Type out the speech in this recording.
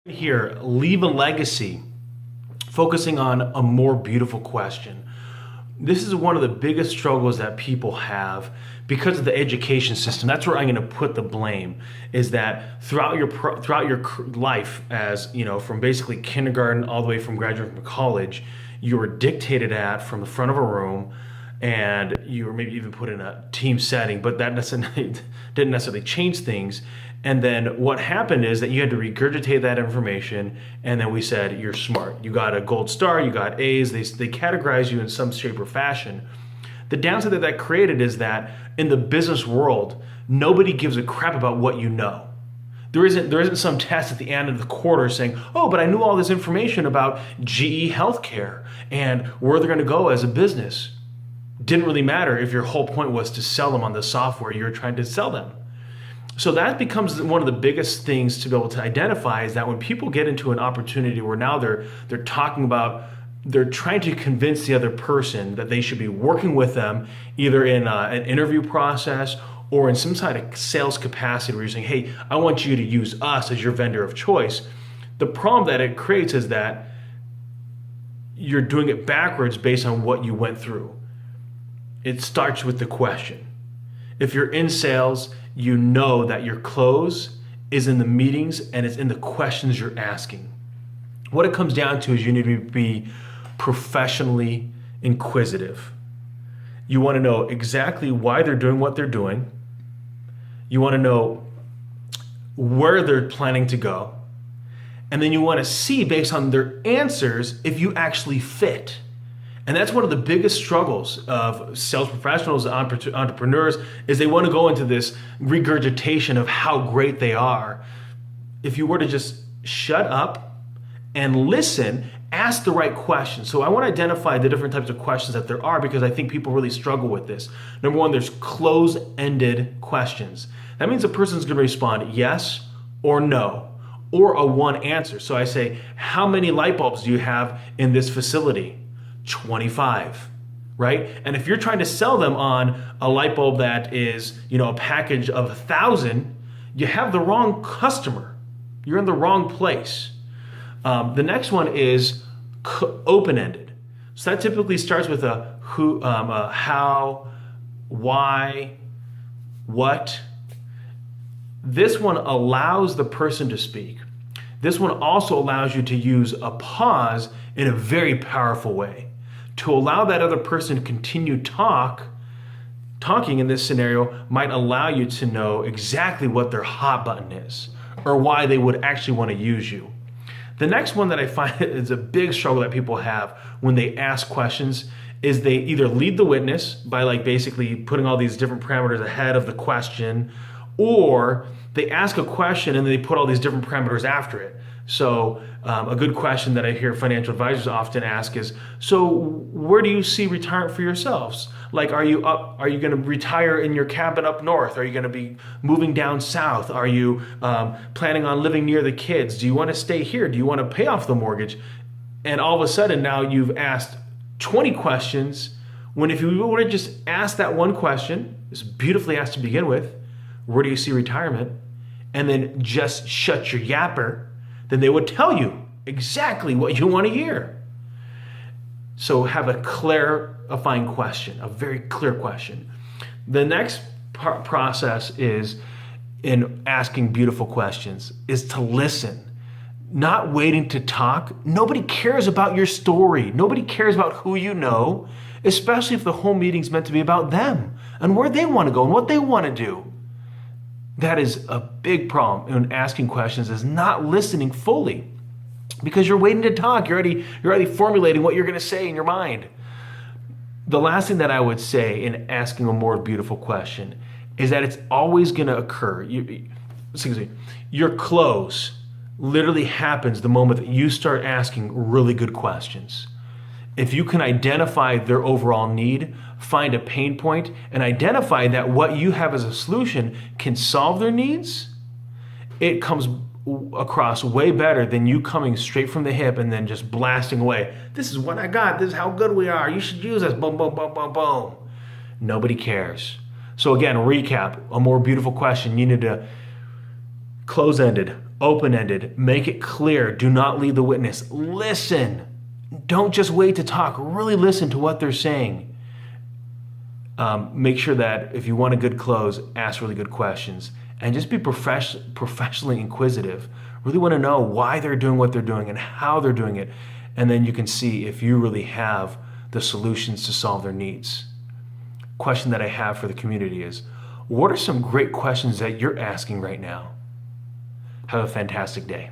Here, leave a legacy, focusing on a more beautiful question. This is one of the biggest struggles that people have because of the education system. That's where I'm going to put the blame. Is that throughout your life, as you know, from basically kindergarten all the way from graduating from college, you were dictated at from the front of a room, and you were maybe even put in a team setting, but that didn't necessarily change things. And then what happened is that you had to regurgitate that information, and then we said, you're smart. You got a gold star, you got A's, they categorize you in some shape or fashion. The downside that created is that in the business world, nobody gives a crap about what you know. There isn't some test at the end of the quarter saying, oh, but I knew all this information about GE Healthcare and where they're going to go as a business. Didn't really matter if your whole point was to sell them on the software you're trying to sell them. So that becomes one of the biggest things to be able to identify, is that when people get into an opportunity where now they're talking about, they're trying to convince the other person that they should be working with them either in an interview process or in some sort of sales capacity where you're saying, hey, I want you to use us as your vendor of choice. The problem that it creates is that you're doing it backwards based on what you went through. It starts with the question. If you're in sales, you know that your close is in the meetings and it's in the questions you're asking. What it comes down to is you need to be professionally inquisitive. You want to know exactly why they're doing what they're doing. You want to know where they're planning to go. And then you want to see, based on their answers, if you actually fit. And that's one of the biggest struggles of sales professionals, entrepreneurs, is they want to go into this regurgitation of how great they are. If you were to just shut up and listen, ask the right questions. So I want to identify the different types of questions that there are, because I think people really struggle with this. Number one, there's close-ended questions. That means a person's going to respond yes or no, or a one answer. So I say, how many light bulbs do you have in this facility? 25, right? And if you're trying to sell them on a light bulb that is, a package of 1,000, you have the wrong customer. You're in the wrong place. The next one is open-ended. So that typically starts with a who, a how, why, what. This one allows the person to speak. This one also allows you to use a pause in a very powerful way, to allow that other person to continue talking in this scenario might allow you to know exactly what their hot button is or why they would actually want to use you. The next one that I find is a big struggle that people have when they ask questions is they either lead the witness by basically putting all these different parameters ahead of the question, or they ask a question and then they put all these different parameters after it. So a good question that I hear financial advisors often ask is, so where do you see retirement for yourselves? Are you going to retire in your cabin up north? Are you going to be moving down south? Are you planning on living near the kids? Do you want to stay here? Do you want to pay off the mortgage? And all of a sudden now you've asked 20 questions, when if you would have just asked that one question, it's beautifully asked to begin with, where do you see retirement? And then just shut your yapper, then they would tell you exactly what you want to hear. So have a clarifying question, a very clear question. The next process is in asking beautiful questions is to listen, not waiting to talk. Nobody cares about your story. Nobody cares about who you know, especially if the whole meeting's meant to be about them and where they want to go and what they want to do. That is a big problem in asking questions, is not listening fully, because you're waiting to talk. You're already formulating what you're going to say in your mind. The last thing that I would say in asking a more beautiful question is that it's always going to occur. Your close literally happens the moment that you start asking really good questions. If you can identify their overall need, find a pain point, and identify that what you have as a solution can solve their needs, it comes across way better than you coming straight from the hip and then just blasting away. This is what I got. This is how good we are. You should use us. Boom, boom, boom, boom, boom. Nobody cares. So again, recap, a more beautiful question. You need to close-ended, Open-ended. Make it clear. Do not lead the witness. Listen. Don't just wait to talk. Really listen to what they're saying. Make sure that if you want a good close, ask really good questions. And just be professionally inquisitive. Really want to know why they're doing what they're doing and how they're doing it. And then you can see if you really have the solutions to solve their needs. Question that I have for the community is, what are some great questions that you're asking right now? Have a fantastic day.